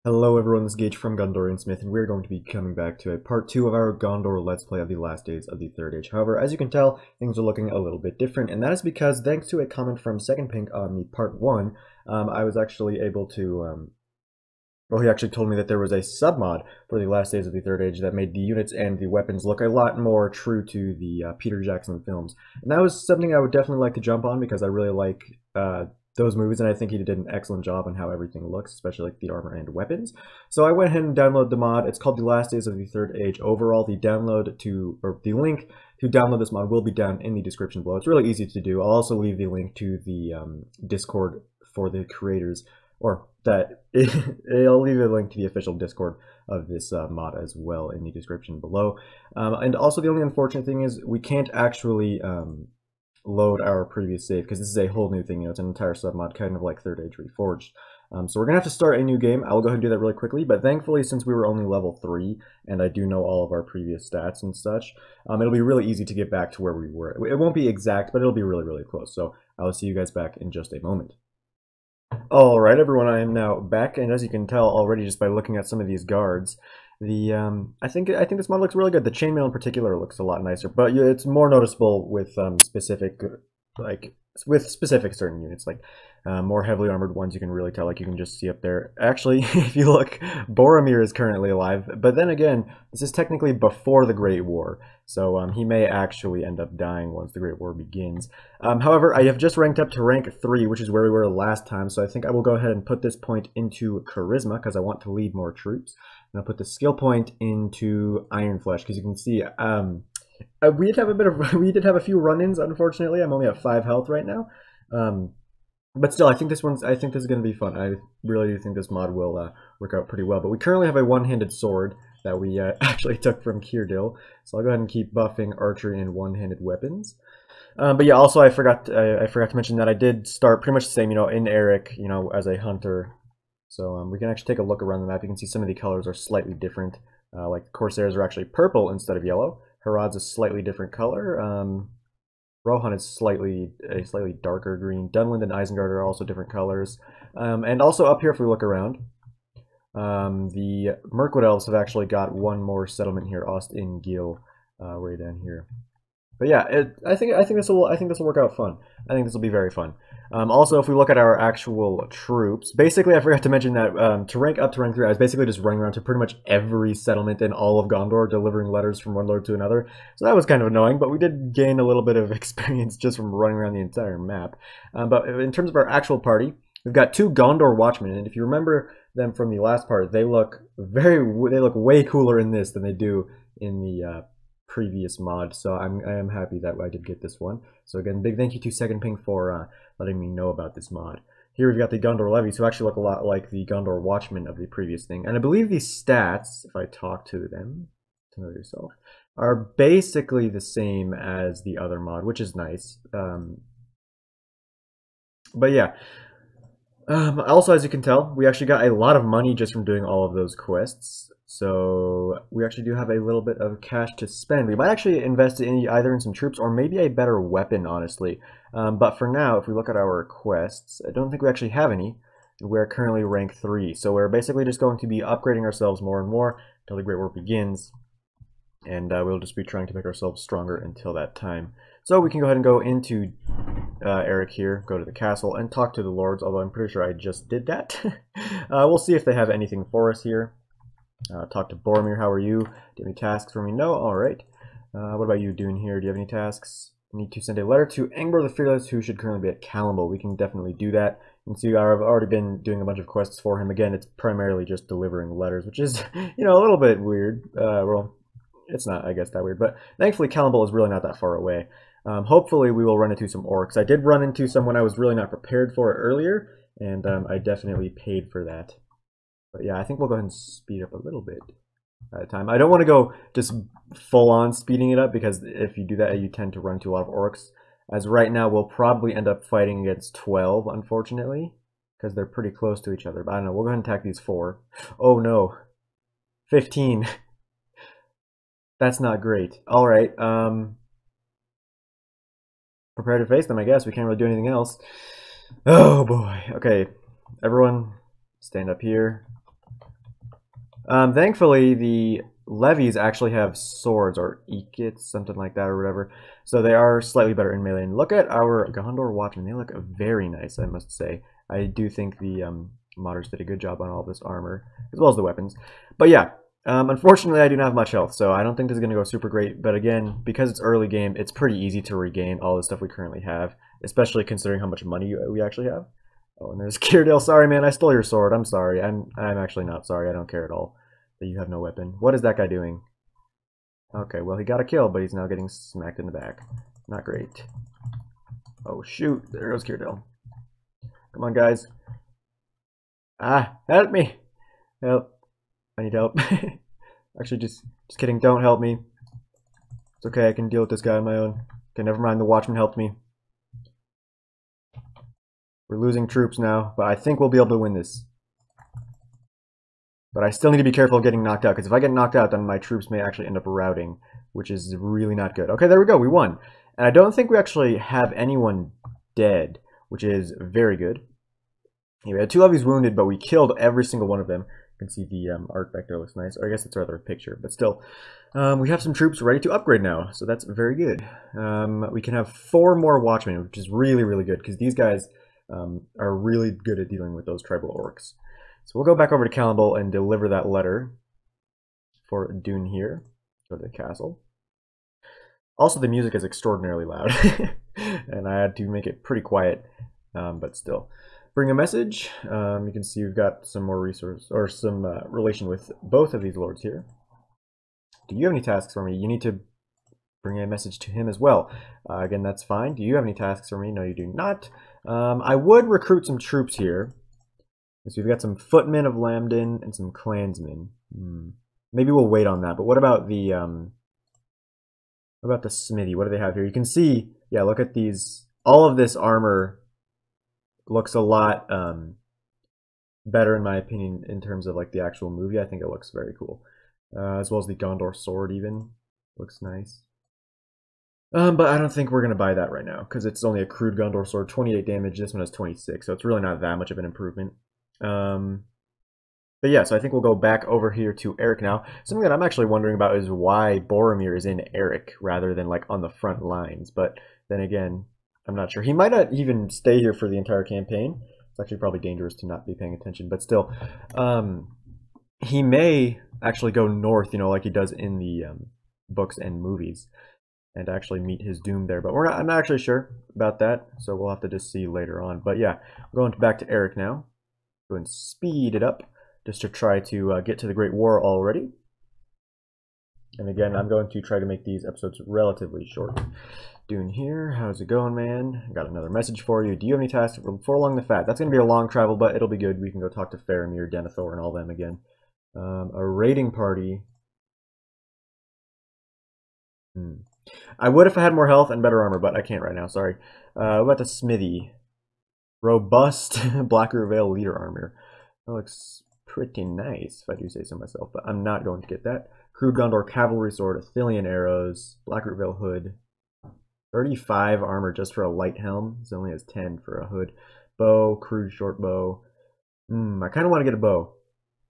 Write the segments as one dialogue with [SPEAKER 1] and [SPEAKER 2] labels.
[SPEAKER 1] Hello everyone, this is Gage from Gondor Smith, and we're going to be coming back to a part 2 of our Gondor Let's Play of the last days of the Third Age. However, as you can tell, things are looking a little bit different, and that is because, thanks to a comment from Second Pink on the part 1, I was actually able to, well, he actually told me that there was a submod for the last days of the Third Age that made the units and the weapons look a lot more true to the Peter Jackson films. And that was something I would definitely like to jump on because I really like those movies, and I think he did an excellent job on how everything looks, especially like the armor and weapons. So I went ahead and downloaded the mod. It's called The Last Days of the Third Age Overall. The link to download this mod will be down in the description below. It's really easy to do. I'll also leave the link to the Discord for the creators, or that I'll leave a link to the official Discord of this mod as well in the description below. And also the only unfortunate thing is we can't actually load our previous save because this is a whole new thing. You know, it's an entire submod, kind of like Third Age Reforged. So we're gonna have to start a new game. I'll go ahead and do that really quickly, but thankfully, since we were only level 3 and I do know all of our previous stats and such, it'll be really easy to get back to where we were. It won't be exact, but it'll be really, really close. So I'll see you guys back in just a moment. Alright everyone, I am now back, and as you can tell already just by looking at some of these guards, I think this mod looks really good. The chainmail in particular looks a lot nicer, but it's more noticeable with specific certain units, like more heavily armored ones. You can really tell, like you can just see up there. Actually, if you look, Boromir is currently alive, but then again, this is technically before the Great War, so he may actually end up dying once the Great War begins. However, I have just ranked up to rank 3, which is where we were last time, so I think I will go ahead and put this point into Charisma, because I want to lead more troops. And I'll put the skill point into Iron Flesh, because you can see we did have a few run-ins. Unfortunately, I'm only at 5 health right now, but still, I think this is going to be fun. I really do think this mod will work out pretty well. But we currently have a one-handed sword that we actually took from Kirdil, so I'll go ahead and keep buffing archery and one-handed weapons. But yeah, also I forgot to mention that I did start pretty much the same, you know, in Eric, you know, as a hunter. So we can actually take a look around the map. You can see some of the colors are slightly different. Like the Corsairs are actually purple instead of yellow. Herod's a slightly different color. Rohan is a slightly darker green. Dunland and Isengard are also different colors. And also up here, if we look around, the Mirkwood Elves have actually got one more settlement here, Ost in Gil, way down here. But yeah, I think this will work out fun. I think this will be very fun. Also, if we look at our actual troops, basically I forgot to mention that to rank up to rank 3, I was basically just running around to pretty much every settlement in all of Gondor, delivering letters from one lord to another. So that was kind of annoying, but we did gain a little bit of experience just from running around the entire map. But in terms of our actual party, we've got 2 Gondor Watchmen, and if you remember them from the last part, they look way cooler in this than they do in the previous mod, so I am happy that I did get this one. So again, big thank you to Second Ping for letting me know about this mod. Here we've got the Gondor Levies, who actually look a lot like the Gondor Watchmen of the previous thing, and I believe these stats, if I talk to them, to know yourself, are basically the same as the other mod, which is nice. But yeah. Also, as you can tell, we actually got a lot of money just from doing all of those quests. So we actually do have a little bit of cash to spend. We might actually invest either in some troops or maybe a better weapon, honestly. But for now, if we look at our quests, I don't think we actually have any. We're currently rank 3. So we're basically just going to be upgrading ourselves more and more until the Great War begins. And we'll just be trying to make ourselves stronger until that time. So we can go ahead and go into Eric here, go to the castle, and talk to the lords, although I'm pretty sure I just did that. We'll see if they have anything for us here. Talk to Boromir, how are you? Do you have any tasks for me? No? Alright. What about you doing here? Do you have any tasks? Need to send a letter to Angbor the Fearless, who should currently be at Callumble. We can definitely do that. You can see I've already been doing a bunch of quests for him. Again, it's primarily just delivering letters, which is, you know, a little bit weird. Well, it's not, I guess, that weird, but thankfully Callumble is really not that far away. Hopefully we will run into some orcs. I did run into some when I was really not prepared for it earlier, and I definitely paid for that. But yeah, I think we'll go ahead and speed up a little bit at a time. I don't want to go just full-on speeding it up, because if you do that, you tend to run into a lot of orcs. As right now, we'll probably end up fighting against 12, unfortunately, because they're pretty close to each other. But I don't know, we'll go ahead and attack these 4. Oh no. 15. That's not great. Alright, prepare to face them, I guess. We can't really do anything else. Oh boy. Okay, everyone, stand up here. Thankfully, the levies actually have swords or ekits, something like that, or whatever. So they are slightly better in melee. And look at our Gondor Watchmen; they look very nice, I must say. I do think the modders did a good job on all this armor as well as the weapons. But yeah, unfortunately, I do not have much health, so I don't think this is going to go super great. But again, because it's early game, it's pretty easy to regain all the stuff we currently have, especially considering how much money we actually have. Oh, and there's Kirdale. Sorry, man, I stole your sword. I'm sorry. I'm actually not sorry. I don't care at all that you have no weapon. What is that guy doing? Okay, well, he got a kill, but he's now getting smacked in the back. Not great. Oh, shoot. There goes Kirdale. Come on, guys. Ah, help me. Help. I need help. Actually, just kidding. Don't help me. It's okay. I can deal with this guy on my own. Okay, never mind. The Watchman helped me. We're losing troops now, but I think we'll be able to win this. But I still need to be careful of getting knocked out, because if I get knocked out, then my troops may actually end up routing, which is really not good. Okay, there we go. We won. And I don't think we actually have anyone dead, which is very good. We had 2 levies wounded, but we killed every single one of them. You can see the art back there looks nice. Or I guess it's rather a picture, but still. We have some troops ready to upgrade now, so that's very good. We can have 4 more watchmen, which is really, really good, because these guys are really good at dealing with those tribal orcs. So we'll go back over to Cannibal and deliver that letter for Dune here. Go to the castle. Also, the music is extraordinarily loud, and I had to make it pretty quiet, but still. Bring a message. You can see we've got some more resource or some relation with both of these lords here. Do you have any tasks for me? You need to bring a message to him as well. Again, that's fine. Do you have any tasks for me? No, you do not. I would recruit some troops here. So we've got some footmen of Lambden and some clansmen. Maybe we'll wait on that. But what about the smithy? What do they have here? You can see, yeah, look at these. All of this armor looks a lot better in my opinion in terms of like the actual movie. I think it looks very cool. As well as the Gondor sword even. Looks nice. But I don't think we're going to buy that right now because it's only a crude Gondor sword, 28 damage. This one has 26, so it's really not that much of an improvement. But yeah, so I think we'll go back over here to Eric now. Something that I'm actually wondering about is why Boromir is in Eric rather than like on the front lines. But then again, I'm not sure. He might not even stay here for the entire campaign. It's actually probably dangerous to not be paying attention, but still. He may actually go north, you know, like he does in the books and movies, and actually meet his doom there. But I'm not actually sure about that, so we'll have to just see later on. But yeah, we're going back to Eric now. Go and speed it up just to try to get to the Great War already. And again, I'm going to try to make these episodes relatively short. Dune here, how's it going, man? I got another message for you. Do you have any tasks for along the Fat? That's going to be a long travel, but it'll be good. We can go talk to Faramir, Denethor, and all them again. A raiding party. I would if I had more health and better armor, but I can't right now, sorry. What about the smithy? Robust Blackroot Vale leader armor. That looks pretty nice, if I do say so myself, but I'm not going to get that. Crude Gondor cavalry sword, Athelian arrows, Blackroot Vale hood. 35 armor just for a light helm. This only has 10 for a hood. Bow, crude short bow. I kind of want to get a bow,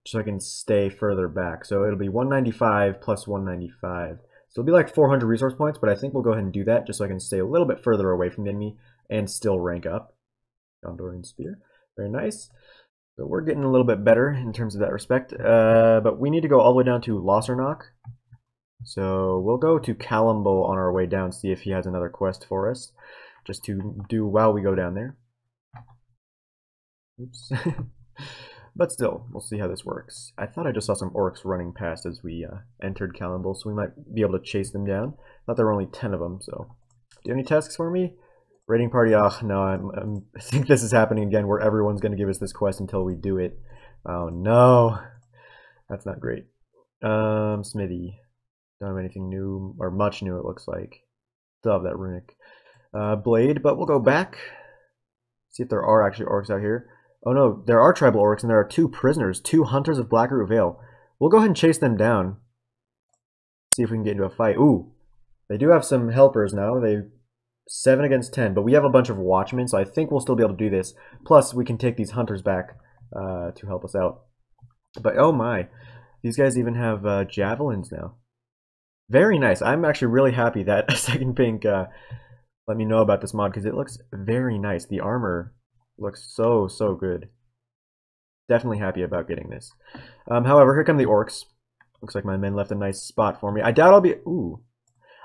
[SPEAKER 1] so I can stay further back. So it'll be 195 plus 195. So it'll be like 400 resource points, but I think we'll go ahead and do that just so I can stay a little bit further away from the enemy and still rank up. Gondorian spear. Very nice. So we're getting a little bit better in terms of that respect. But we need to go all the way down to Lossarnock. So we'll go to Callumble on our way down, see if he has another quest for us, just to do while we go down there. Oops. But still, we'll see how this works. I thought I just saw some orcs running past as we entered Callumble, so we might be able to chase them down. I thought there were only 10 of them, so. Do you have any tasks for me? Raiding party, oh no, I think this is happening again where everyone's going to give us this quest until we do it. Oh no. That's not great. Smithy. Don't have anything new, or much new it looks like. Still have that runic. Blade, but we'll go back. See if there are actually orcs out here. Oh no, there are tribal orcs and there are 2 prisoners, 2 hunters of Blackroot Vale. We'll go ahead and chase them down. See if we can get into a fight. Ooh, they do have some helpers now. They 7 against 10, but we have a bunch of watchmen, so I think we'll still be able to do this. Plus, we can take these hunters back to help us out. But oh my, these guys even have javelins now. Very nice. I'm actually really happy that Second Pink let me know about this mod because it looks very nice. The armor looks so, so good. Definitely happy about getting this. However, here come the orcs. Looks like my men left a nice spot for me. I doubt I'll be... Ooh.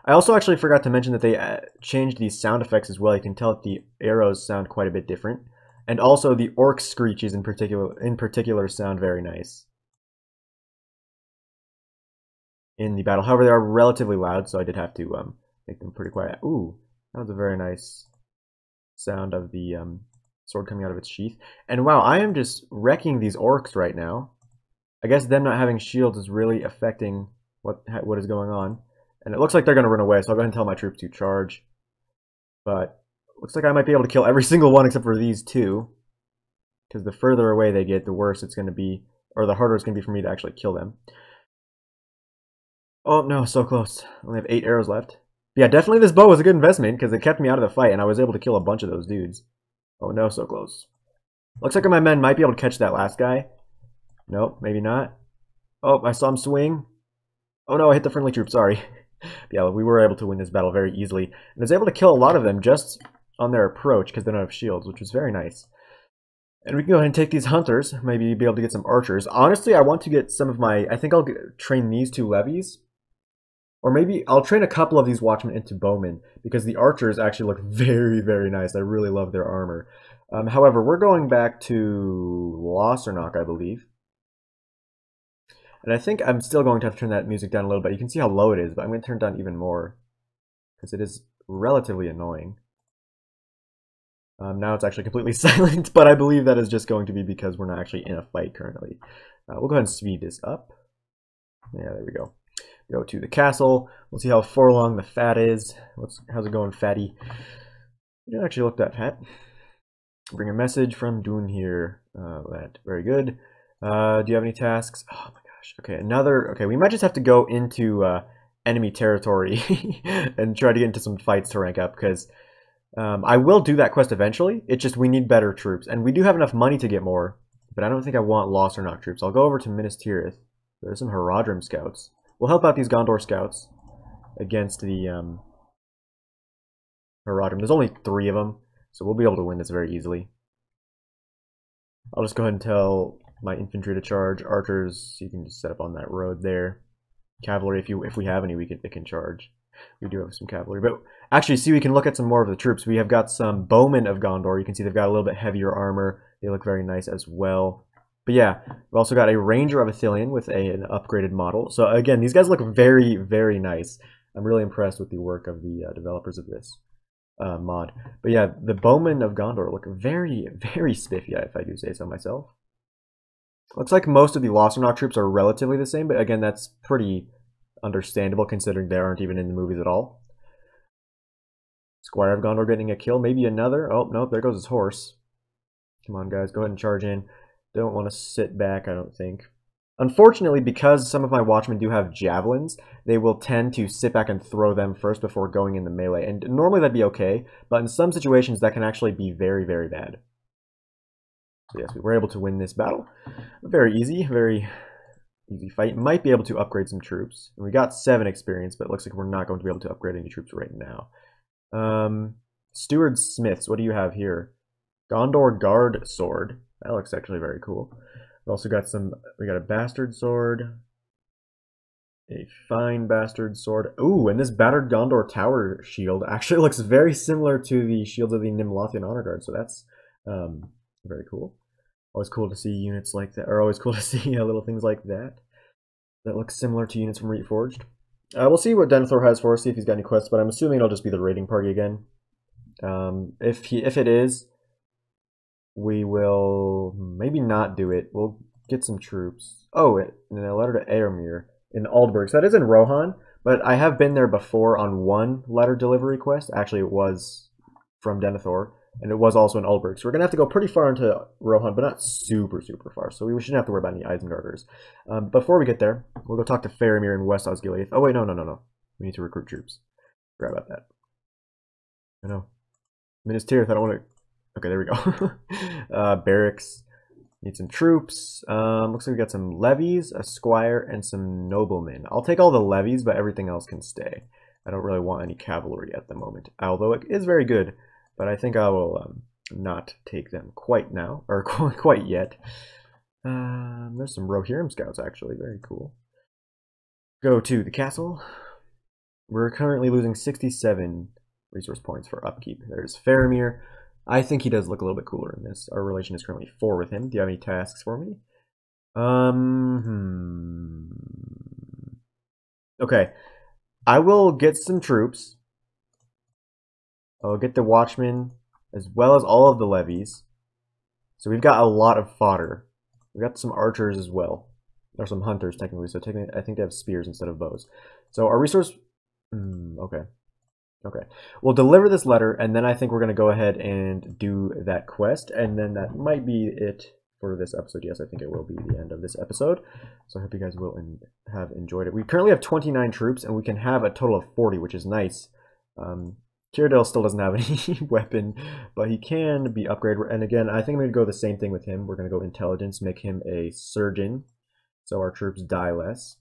[SPEAKER 1] I also actually forgot to mention that they changed these sound effects as well. You can tell that the arrows sound quite a bit different. And also the orc screeches in particular sound very nice in the battle. However, they are relatively loud, so I did have to make them pretty quiet. Ooh, that was a very nice sound of the sword coming out of its sheath. And wow, I am just wrecking these orcs right now. I guess them not having shields is really affecting what is going on. And it looks like they're going to run away, so I'll go ahead and tell my troops to charge. But looks like I might be able to kill every single one except for these two. Because the further away they get, the worse it's going to be, or the harder it's going to be for me to actually kill them. Oh no, so close. I only have 8 arrows left. But yeah, definitely this bow was a good investment because it kept me out of the fight and I was able to kill a bunch of those dudes. Oh no, so close. Looks like my men might be able to catch that last guy. Nope, maybe not. Oh, I saw him swing. Oh no, I hit the friendly troop, sorry. Yeah, we were able to win this battle very easily. And I was able to kill a lot of them just on their approach because they don't have shields, which was very nice. And we can go ahead and take these hunters, maybe be able to get some archers. Honestly, I want to get some of my... I think I'll train these 2 levies. Or maybe I'll train a couple of these watchmen into bowmen, because the archers actually look very, very nice. I really love their armor. However, we're going back to Lossernach, I believe. And I think I'm still going to have to turn that music down a little bit. You can see how low it is, but I'm going to turn it down even more, because it is relatively annoying. Now it's actually completely silent, but I believe that is just going to be because we're not actually in a fight currently. We'll go ahead and speed this up. Yeah, there we go. Go to the castle. We'll see how far along the fat is. How's it going, fatty? You didn't actually look that fat. Bring a message from Dune here. Very good. Do you have any tasks? Oh my gosh. Okay, another. Okay, we might just have to go into enemy territory and try to get into some fights to rank up because I will do that quest eventually. It's just we need better troops, and we do have enough money to get more. But I don't think I want Lossernach troops. I'll go over to Minas Tirith. There's some Haradrim scouts. We'll help out these Gondor scouts against the Haradrim. There's only 3 of them, so we'll be able to win this very easily. I'll just go ahead and tell my infantry to charge. Archers, you can just set up on that road there. Cavalry, if we have any, they can charge. We do have some cavalry, but actually, see, we can look at some more of the troops. We have got some bowmen of Gondor. You can see they've got a little bit heavier armor. They look very nice as well. But yeah, we've also got a Ranger of Ithilien with an upgraded model. So again, these guys look very, very nice. I'm really impressed with the work of the developers of this mod. But yeah, the Bowmen of Gondor look very, very spiffy, if I do say so myself. Looks like most of the Lossernach troops are relatively the same, but again, that's pretty understandable considering they aren't even in the movies at all. Squire of Gondor getting a kill, maybe another. Oh, no, there goes his horse. Come on, guys, go ahead and charge in. Don't want to sit back, I don't think. Unfortunately, because some of my watchmen do have javelins, they will tend to sit back and throw them first before going in the melee. And normally that'd be okay, but in some situations that can actually be very, very bad. So yes, we were able to win this battle. Very easy fight. Might be able to upgrade some troops. And we got 7 experience, but it looks like we're not going to be able to upgrade any troops right now. Steward Smiths, what do you have here? Gondor Guard Sword. That looks actually very cool. We also got we got a Bastard Sword. A fine Bastard Sword. Ooh, and this Battered Gondor Tower Shield actually looks very similar to the shields of the Nimlothian Honor Guard, so that's very cool. Always cool to see units like that, or always cool to see little things like that. That looks similar to units from Reforged. We'll see what Denethor has for us, see if he's got any quests, but I'm assuming it'll just be the raiding party again. If it is, we will maybe not do it. We'll get some troops. Oh, in a letter to Aermir in Aldburg. So that is in Rohan, but I have been there before on one letter delivery quest. Actually, it was from Denethor, and it was also in Aldburg. So we're going to have to go pretty far into Rohan, but not super, super far. So we shouldn't have to worry about any Isengarders. Before we get there, we'll go talk to Faramir in West Osgiliath. Oh, wait, no. We need to recruit troops. Forgot about that. I know. Minas Tirith, I don't want to... Okay, there we go. Barracks. Need some troops. Looks like we got some levies, a squire, and some noblemen. I'll take all the levies, but everything else can stay. I don't really want any cavalry at the moment, although it is very good. But I think I will not take them quite now, or quite yet. There's some Rohirrim scouts, actually. Very cool. Go to the castle. We're currently losing 67 resource points for upkeep. There's Faramir. I think he does look a little bit cooler in this. Our relation is currently 4 with him. Do you have any tasks for me? Okay. I will get some troops. I'll get the watchmen as well as all of the levies. So we've got a lot of fodder. We've got some archers as well. Or some hunters, technically. So I think they have spears instead of bows. So our resource... okay. Okay. We'll deliver this letter, and then I think we're going to go ahead and do that quest. And then that might be it for this episode. Yes, I think it will be the end of this episode. So I hope you guys will have enjoyed it. We currently have 29 troops, and we can have a total of 40, which is nice. Cyrodiil still doesn't have any weapon, but he can be upgraded. And again, I think I'm going to go the same thing with him. We're going to go intelligence, make him a surgeon, so our troops die less.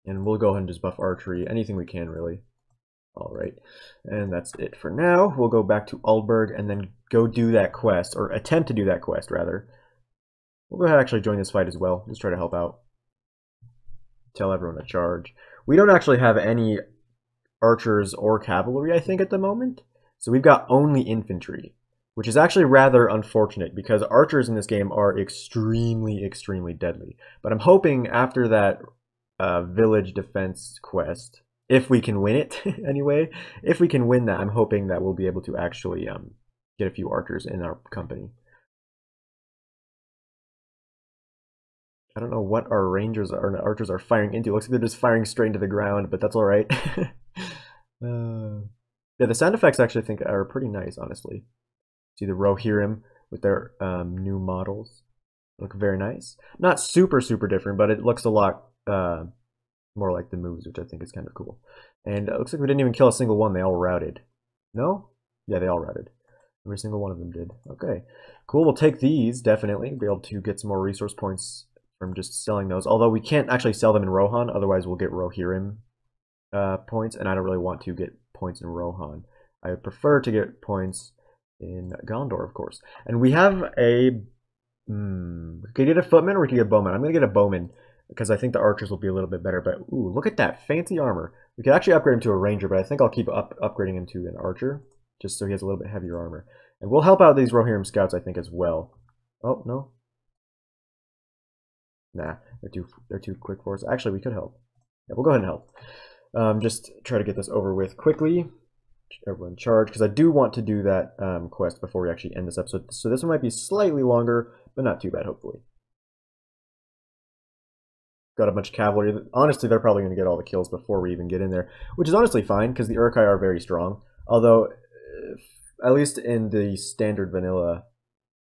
[SPEAKER 1] And we'll go ahead and just buff archery, anything we can, really. All right, and that's it for now. We'll go back to Aldburg and then go do that quest, or attempt to do that quest, rather. We'll go ahead and actually join this fight as well. Just try to help out. Tell everyone to charge. We don't actually have any archers or cavalry, I think, at the moment. So we've got only infantry, which is actually rather unfortunate because archers in this game are extremely, extremely deadly. But I'm hoping after that village defense quest, if we can win it anyway, if we can win that, I'm hoping that we'll be able to actually get a few archers in our company. I don't know what our rangers or archers are firing into. It looks like they're just firing straight into the ground, but that's all right. Yeah, the sound effects actually I think are pretty nice, honestly. See the Rohirrim with their new models. Look very nice. Not super, super different, but it looks a lot more like the moves, which I think is kind of cool. And it looks like we didn't even kill a single one. They all routed. No? Yeah, they all routed. Every single one of them did. Okay, cool. We'll take these, definitely. Be able to get some more resource points from just selling those. Although we can't actually sell them in Rohan, otherwise we'll get Rohirrim points, and I don't really want to get points in Rohan. I would prefer to get points in Gondor, of course. And we have a... we could get a footman or we could get a bowman. I'm going to get a bowman because I think the archers will be a little bit better. But, ooh, look at that fancy armor. We could actually upgrade him to a ranger, but I think I'll keep upgrading him to an archer just so he has a little bit heavier armor. And we'll help out these Rohirrim scouts, I think, as well. Oh, no. Nah, they're too quick for us. Actually, we could help. Yeah, we'll go ahead and help. Just try to get this over with quickly. Everyone charge, because I do want to do that quest before we actually end this episode. So this one might be slightly longer, but not too bad, hopefully. Got a bunch of cavalry. Honestly, they're probably going to get all the kills before we even get in there, which is honestly fine, because the Uruk-hai are very strong. Although, at least in the standard vanilla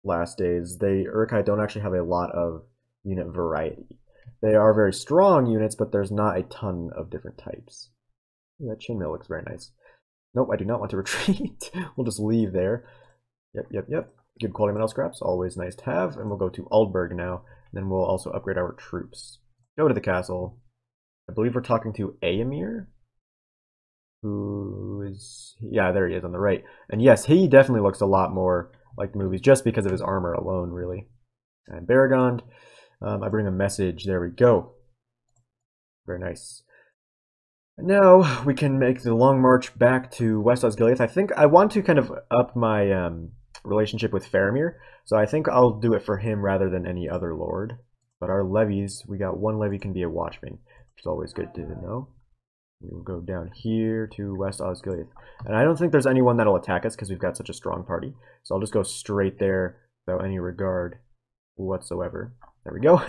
[SPEAKER 1] last days, the Uruk-hai don't actually have a lot of unit variety. They are very strong units, but there's not a ton of different types. That chainmail looks very nice. Nope, I do not want to retreat. We'll just leave there. Yep. Good quality metal scraps, always nice to have. And we'll go to Aldburg now. And then we'll also upgrade our troops. Go to the castle. I believe we're talking to Aemir, who is... yeah, there he is on the right. And yes, he definitely looks a lot more like the movies, just because of his armor alone, really. And Baragond. I bring a message. There we go. Very nice. And now we can make the long march back to West Osgiliath. I think I want to kind of up my relationship with Faramir, so I think I'll do it for him rather than any other lord. But our levies, we got one levy can be a watchman, which is always good to know. We'll go down here to West Osgiliath. And I don't think there's anyone that'll attack us because we've got such a strong party. So I'll just go straight there without any regard whatsoever. There we go.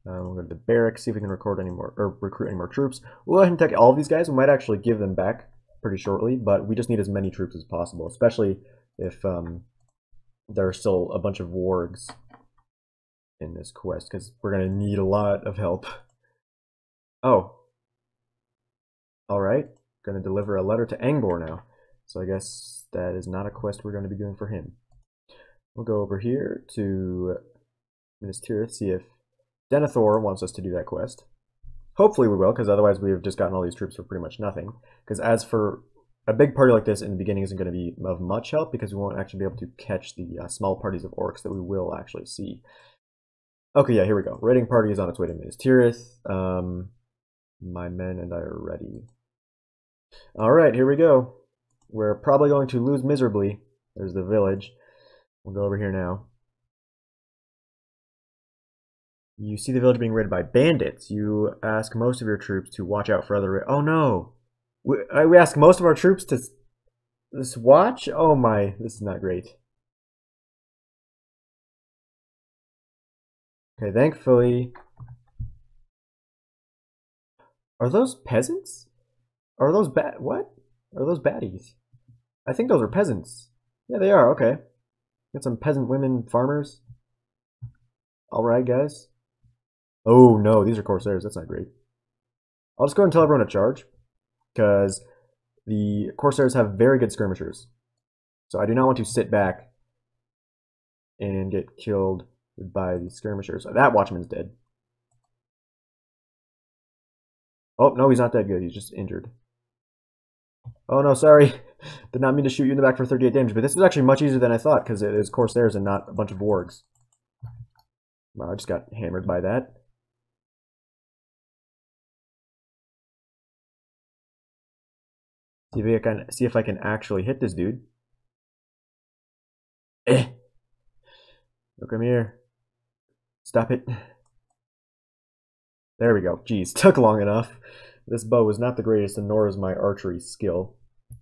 [SPEAKER 1] We'll go to the barracks, see if we can recruit any more troops. We'll go ahead and take all of these guys. We might actually give them back pretty shortly, but we just need as many troops as possible, especially if there are still a bunch of wargs in this quest, because we're going to need a lot of help. Oh. Alright. Going to deliver a letter to Angor now. So I guess that is not a quest we're going to be doing for him. We'll go over here to Minas Tirith, see if Denethor wants us to do that quest. Hopefully we will, because otherwise we have just gotten all these troops for pretty much nothing. Because as for a big party like this in the beginning isn't going to be of much help, because we won't actually be able to catch the small parties of orcs that we will actually see. Okay, yeah, here we go. Raiding party is on its way to Minas Tirith. My men and I are ready. All right, here we go. We're probably going to lose miserably. There's the village. We'll go over here now. You see the village being raided by bandits. You ask most of your troops to watch out for other... Oh no! We ask most of our troops to watch? Oh my, this is not great. Okay, thankfully... Are those peasants? Are those what? Are those baddies? I think those are peasants. Yeah, they are, okay. Got some peasant women farmers. Alright, guys. Oh no, these are Corsairs, that's not great. I'll just go ahead and tell everyone to charge, because the Corsairs have very good skirmishers. So I do not want to sit back and get killed by the skirmishers. That watchman's dead. Oh, no, he's not that good. He's just injured. Oh, no, sorry. Did not mean to shoot you in the back for 38 damage, but this is actually much easier than I thought, because it is Corsairs and not a bunch of wargs. Wow, I just got hammered by that. See if I can actually hit this dude. Eh. Look, come here. Stop it. There we go. Jeez, took long enough. This bow is not the greatest, and nor is my archery skill,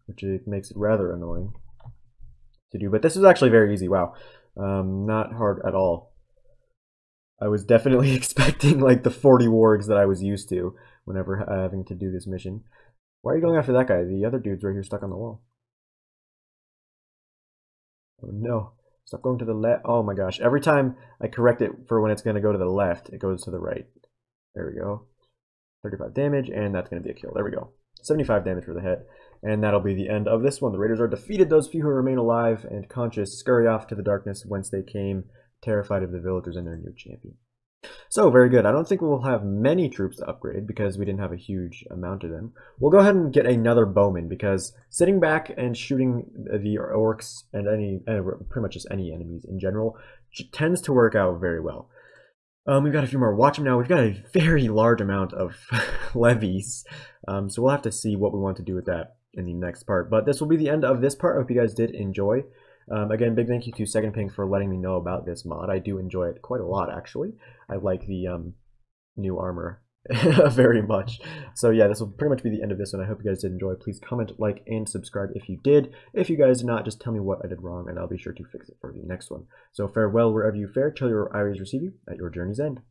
[SPEAKER 1] which makes it rather annoying to do. But this is actually very easy. Wow. Not hard at all. I was definitely expecting like the 40 wargs that I was used to whenever having to do this mission. Why are you going after that guy? The other dude's right here stuck on the wall. Oh no. Stop going to the left. Oh my gosh. Every time I correct it for when it's going to go to the left, it goes to the right. There we go. 35 damage, and that's going to be a kill. There we go. 75 damage for the hit. And that'll be the end of this one. The raiders are defeated. Those few who remain alive and conscious scurry off to the darkness whence they came, terrified of the villagers and their new champion. So, very good. I don't think we'll have many troops to upgrade because we didn't have a huge amount of them. We'll go ahead and get another bowman because sitting back and shooting the orcs and pretty much just any enemies in general tends to work out very well. We've got a few more. Watch them now. We've got a very large amount of levies, so we'll have to see what we want to do with that in the next part. But this will be the end of this part. I hope you guys did enjoy. Again, big thank you to Second Ping for letting me know about this mod. I do enjoy it quite a lot, actually. I like the new armor very much. So yeah, this will pretty much be the end of this one. I hope you guys did enjoy. Please comment, like, and subscribe if you did. If you guys did not, just tell me what I did wrong, and I'll be sure to fix it for the next one. So farewell wherever you fare, till your eyes receive you at your journey's end.